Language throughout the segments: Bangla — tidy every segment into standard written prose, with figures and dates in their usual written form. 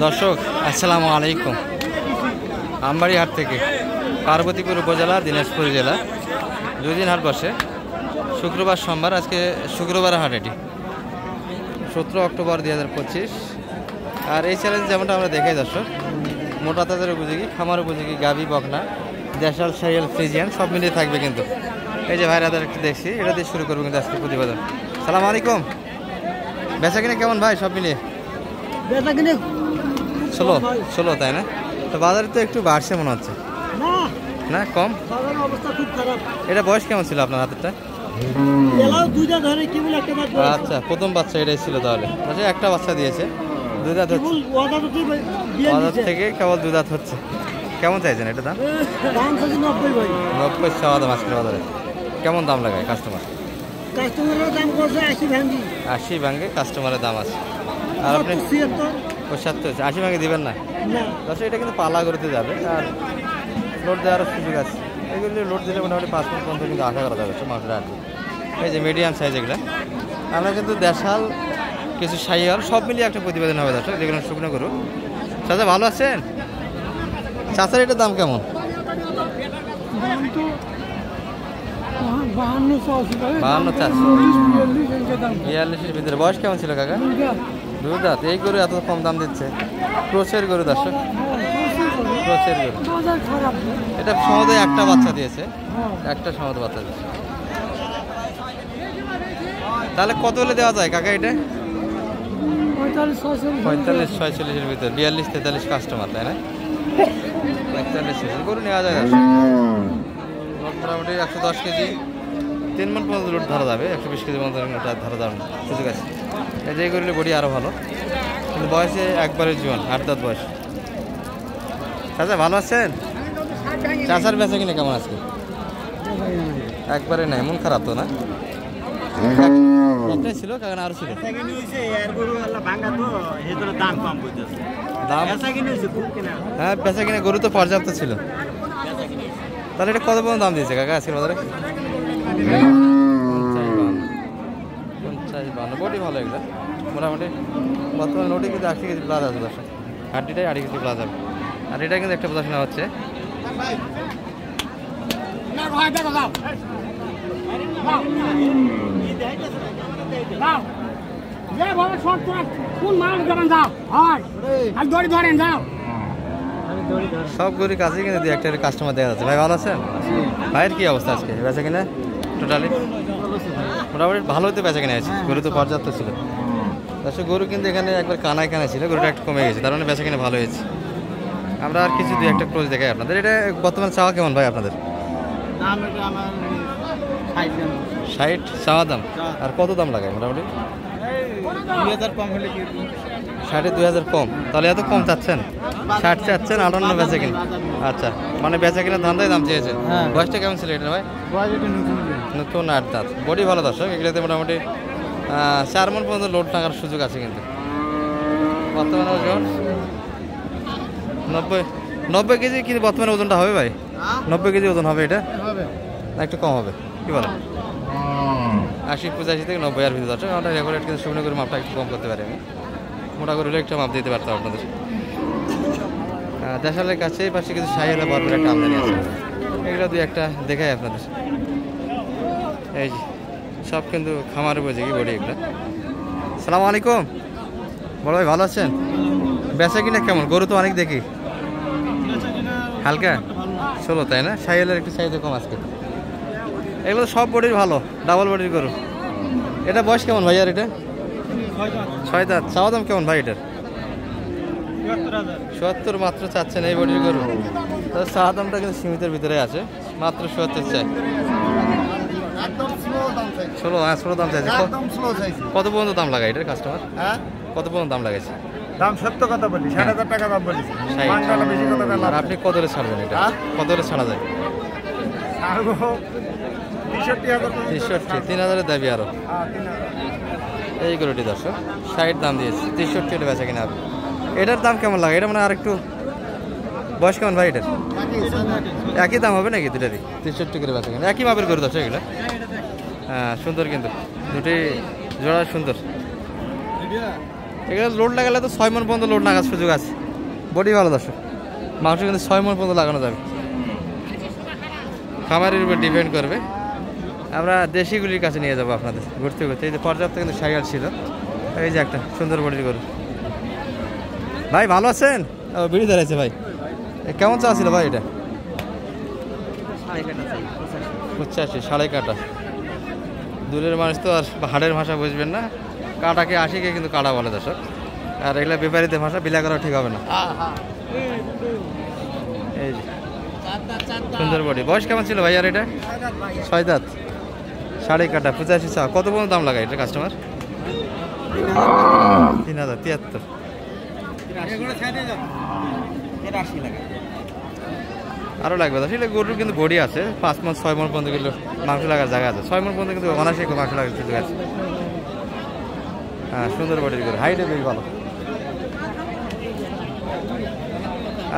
দর্শক আসসালামু আলাইকুম। আমবাড়ি হাট থেকে পার্বতীপুর উপজেলা দিনাজপুর জেলা 2 দিন হাট বসে, শুক্রবার সোমবার। আজকে শুক্রবার হাট, এটি 17 অক্টোবর 2025। আর এই চ্যালেঞ্জ যেমনটা আমরা দেখাই দর্শক, মোটা তাদের উপযোগী, খামার উপযোগী গাভী, বকনা, দেশাল, শাহিয়াল, ফ্রিজিয়ান সব মিলিয়ে থাকবে কিন্তু। এই যে ভাইরাদের একটু দেখছি, এটা দিয়ে শুরু করবো কিন্তু আজকে প্রতিবেদন। সালাম আলাইকুম। বেচা কিনে কেমন ভাই সব মিলিয়ে? বেচা কিনে ষোলো তাই না? তো বাজারে তো একটু বাড়ছে মনে হচ্ছে না, কম? অবস্থা খুব খারাপ। এটা বয়স কেমন ছিল আপনার হাতেরটা? আচ্ছা, প্রথম বাচ্চা এটাই ছিল তাহলে। আচ্ছা, একটা বাচ্চা দিয়েছে, 2 দাঁত হচ্ছে, থেকে কেবল 2 দাঁত হচ্ছে। কেমন চাইছেন এটা দাম? 90 চাওয়া দাম আজকের বাজারে। কেমন দাম লাগায় কাস্টমার? কাস্টমারের দাম করছে 80 ভাঙে কাস্টমারের দাম আছে। আর আপনি 75 80 ভাঙে দিবেন না? আচ্ছা, এটা কিন্তু পালা করতে যাবে আর লোড দেওয়ারও সুযোগ আছে। এগুলো লোড দিলে মোটামুটি 5 মিনিট পর্যন্ত কিন্তু আশা করা যাবে মাংসটা আর কি। এই যে মিডিয়াম সাইজ এগুলো, আমরা কিন্তু দেশাল, কিছু শাহিয়াল সব মিলিয়ে একটা প্রতিবেদন হবে দর্শক, যেগুলো শুকনো গরু। চাচা ভালো আছেন? চাচার এটার দাম কেমন? 42-43 ভিতরে। বয়স কেমন ছিল কাকা? 2 দাঁত। এই গরু এত কম দাম দিচ্ছে? ক্রোচের গরু দর্শক, ক্রোচের গরু। এটা সহজে একটা বাচ্চা দিয়েছে, একটা সহজ বাচ্চা দিয়েছে। তাহলে কত হলে দেওয়া যায় কাকা এটা? 45-46 ভিতরে। 42-43 কাস্টমার তাই না? 41 গরু নেওয়া যায় মোটামুটি 110 কেজি, 3 মণ পর্যন্ত লোড ধরা যাবে। 120 কেজি পর্যন্ত ধরা যাবে সুযোগ আছে। এই যে গরুর বডি আরও ভালো, কিন্তু বয়সে একবারের জীবন, 8 দাঁত বয়স। চাচা ভালো আছেন? চাচার বেচা কিনে কেমন আজকে? একবারে নাই, মন খারাপ তো না? একটাই ছিল কারণ আরো ছিল দাম। হ্যাঁ, বেচা কিনে গরু তো পর্যাপ্ত ছিল। তাহলে এটা কত পর্যন্ত দাম দিয়েছে কাকা আজকের বাজারে? 50-52 বডি ভালো এগুলো মোটামুটি। বর্তমানে লোডে কিন্তু 80 কেজি প্লাস আছে দর্শক, হাড্ডিটাই 80 কেজি প্লাস হবে। আর এটা কিন্তু একটা বোঝাশোনা হচ্ছে। সব গরুর কাছে কিন্তু 2-1 কাস্টমার দেখা যাচ্ছে। ভাই ভালো আছেন? ভাইয়ের কি অবস্থা আজকে বেচা কিনা? টোটালি মোটামুটি ভালো হতে বেচা কিনা আছে, গরু তো পর্যাপ্ত ছিল দর্শক। গরু কিন্তু এখানে একবার কানায় ছিল, গরুটা একটু কমে গেছে, তার মানে বেচা কিনা ভালো হয়েছে। আমরা আর কিছু 2-1 ক্রোচ দেখাই আপনাদের। এটা বর্তমানে চাওয়া কেমন ভাই আপনাদের? 60 চাওয়া দাম। আর কত দাম লাগায় মোটামুটি? 20,000 কম। তাহলে এত কম চাচ্ছেন? 60 চাচ্ছেন, 58 বেচা কিনা। আচ্ছা, মানে বেচা কিনা ধান্দায় দাম চেয়েছেন। বয়সটা কেমন ছিল এটা ভাই? নতুন 8 দাঁত। বডি ভালো দর্শক, এগুলোতে মোটামুটি 4 মণ পর্যন্ত লোড টাঙার সুযোগ আছে কিন্তু। বর্তমানে ওজন 90 কেজি। কিন্তু বর্তমানে ওজনটা হবে ভাই 90 কেজি ওজন হবে এটা, না একটু কম হবে? কি বলেন? 80-85 থেকে 90 এর ভিতরে দর্শক। আমরা রেগুলেট কিন্তু শুকনো করে মাপটা একটু কম করতে পারি, আমি মোটা করে একটা মাপ দিতে পারতাম আপনাদের। দেশালের কাছে এই পাশে কিছু শাহিয়ালে ভরপুর একটা আমদানি আছে, এগুলো 2-1 দেখাই আপনাদের। এই সব কিন্তু খামার উপযোগী বডি এগুলো। সালাম আলাইকুম বড় ভাই, ভালো আছেন? বেচা কিনা কেমন? গরু তো অনেক দেখি, হালকা 16 তাই না? শাহিয়ালের একটু চাহিদা কম আজকে। এগুলো সব বডির ভালো, ডাবল বডির গরু। এটা বয়স কেমন ভাই? আর এটা 6 দাঁত। চাওয়া দাম কেমন ভাই এটার? 70 মাত্র চাচ্ছেন এই বডির গরু। চাওয়া দামটা কিন্তু সীমিতের ভিতরে আছে, মাত্র 70 চাই। 16 দাম চাইছে। কত পর্যন্ত দাম লাগায় এটার কাস্টমার? কত পর্যন্ত দাম লাগাইছে? দাম 70 কথা বলি, 60,000 টাকা দাম বলি। আর আপনি কত হলে ছাড়বেন এটা? কত হলে ছাড়া যায়? 63, 3,000 দাবি আরো। এই গরুটি দর্শক 60 দাম দিয়েছে, 63 হলে বেচা কিনা হবে। এটার দাম কেমন লাগে? এটা মানে আর একটু বয়স কেমন ভাই এটার? একই দাম হবে নাকি দুটারই? 63 করে বেচা কিনা, একই মাপের গরু দর্শক এগুলো। হ্যাঁ, সুন্দর কিন্তু দুটি জোড়া সুন্দর। এগুলো লোড লাগালে তো 6 মণ পর্যন্ত লোড লাগার সুযোগ আছে। বডি ভালো দর্শক, মাংস কিন্তু 6 মণ পর্যন্ত লাগানো যাবে। খামারের উপর ডিপেন্ড করবে। আমরা দেশিগুলির কাছে নিয়ে যাবো আপনাদের ঘুরতে ঘুরতে। এই যে পর্যাপ্ত কিন্তু শাইয়াল ছিল। এই যে একটা সুন্দর বডির গরু। ভাই ভালো আছেন? বিড়ি ধরেছে ভাই। কেমন চা ছিল ভাই এটা? 85 সাড়ে কাটা। দূরের মানুষ তো আর হাড়ের ভাষা বুঝবেন না, কাটাকে আশিকে কিন্তু কাটা বলে দর্শক। আর এগুলা ব্যাপারীদের ভাষা বিলা করা ঠিক হবে না। এই যে সুন্দর বডি। বয়স কেমন ছিল ভাই আর এটা? 6 দাঁত সাড়ে কাটা 85 চা। কত পর্যন্ত দাম লাগায় এটা কাস্টমার? 3073। আরও লাগবে আসলে গরুর কিন্তু বডি আছে। 5 মণ 6 মণ পর্যন্ত কিন্তু মাংস লাগার জায়গা আছে। 6 মণ পর্যন্ত কিন্তু অনায়াসে মাংস লাগার সুযোগ আছে। হ্যাঁ সুন্দর বডির গরু, হাইটে বেশ ভালো।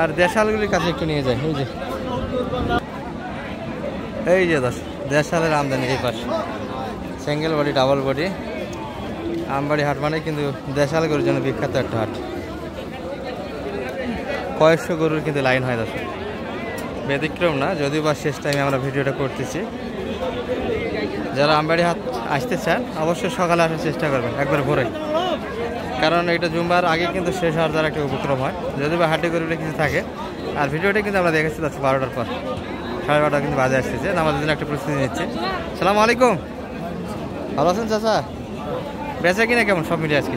আর দেশালগুলির কাছে একটু নিয়ে যায়। এই যে দেশালের আমদানি এই পাশে single body double body. Ambari হাট মানে কিন্তু দেশাল গরুর জন্য বিখ্যাত একটা হাট। কয়েকশো গরুর কিন্তু লাইন হয় দর্শক, ব্যতিক্রম না। যদিও বা শেষ টাইমে আমরা ভিডিওটা করতেছি। যারা আমবাড়ি হাট আসতে চান অবশ্যই সকালে আসার চেষ্টা করবেন, একবার ভোরে। কারণ এটা জুম্বার আগে কিন্তু শেষ হওয়ার দ্বারা একটা উপক্রম হয়। যদিও বা হাটে গরুগুলো কিছু থাকে। আর ভিডিওটা কিন্তু আমরা দেখেছি 12টার পর, 12:30 কিন্তু বাজে আসতেছে। আমাদের জন্য একটা প্রস্তুতি নিচ্ছে। সালাম আলাইকুম, ভালো আছেন চাচা? বেচা কিনা কেমন সব মিলিয়ে আজকে?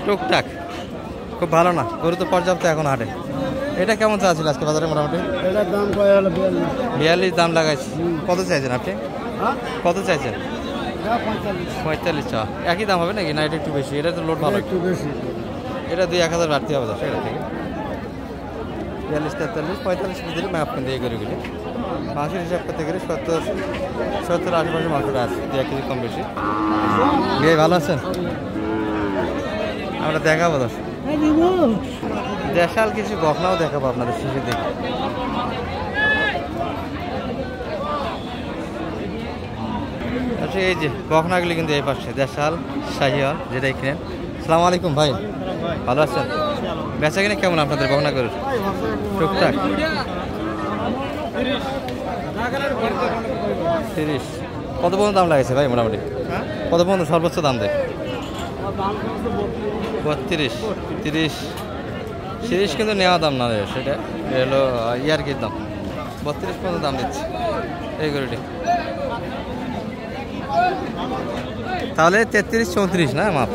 টুকটাক, খুব ভালো না। গরু তো পর্যাপ্ত এখন হাটে। এটা কেমন চা ছিল আজকে বাজারে মোটামুটি? এটার দাম 42 দাম লাগাইছি। কত চাইছেন আপনি? কত চাইছেন? 45 চা। একই দাম হবে নাকি না এটা একটু বেশি? এটা তো লোড ভালো, একটু বেশি। এটা 2-1000 বাড়তি হবে দশ এটা থেকে। 42, 43, 45 দিলে মাপ কিন্তু এই গরুগুলি। মাংসের হিসাব করতে গেলে 70 আশেপাশে মাংসটা আছে, 1 কেজি কম বেশি। ভালো আছেন? আমরা দেখাবো দশ দেশাল কিছু বকনাও দেখাবো আপনাদের শেষে দেখে। আচ্ছা এই যে বকনাগুলি কিন্তু এই পাশে দেশাল শাহিওয়াল যেটাই কিনেন। আসসালামু আলাইকুম ভাই, ভালো আছেন? বেচা কিনে কেমন আপনাদের বকনা গরুর? টুকটাক 30। কত পর্যন্ত দাম লাগেছে ভাই মোটামুটি? কত পর্যন্ত সর্বোচ্চ দাম দেয়? 32, 30, 30 কিন্তু নেওয়া দাম না, সেটা হলো ইয়ারকির দাম। 32 পর্যন্ত দাম দিচ্ছে এই গরুটি। তাহলে 33, 34 না মাপ?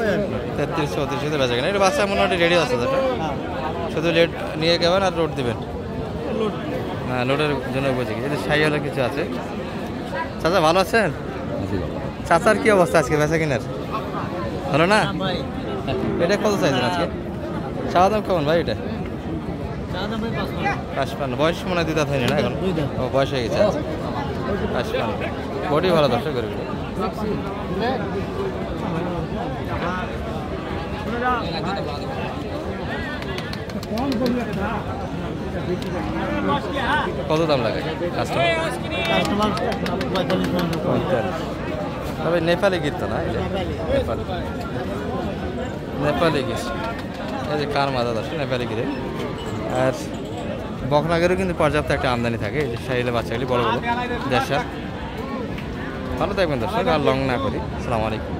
33, 34 শুধু বেচা কেনা। এটা বাচ্চা মোটামুটি রেডি আছে দাদা, শুধু লেট নিয়ে যাবেন আর লোড দেবেন। হ্যাঁ লোডের জন্য উপযোগী। এটা সাই হলে কিছু আছে। চাচা ভালো আছেন? চাচার কি অবস্থা আজকে বেচা কেনার? ভালো না? এটা কত চাইছেন আজকে? চাওয়া দাম কেমন ভাই এটা? 55। বয়স মনে হয় 2 দাঁত হয়নি না এখন? ও বয়স হয়ে গেছে। 55। বডি ভালো দর্শক করে। কত দাম লাগে কাস্টমার? 45। তবে নেপালি গির তো না, নেপালি গির। এই যে কার মাথা দর্শক নেপালি গিরে। আর বকনাগেরও কিন্তু পর্যাপ্ত একটা আমদানি থাকে। এই যে শাহিলে বাচ্চাগুলি বড় বড় দেশা। ভালো থাকবেন দর্শক, আর লং না করি। আসসালামু আলাইকুম।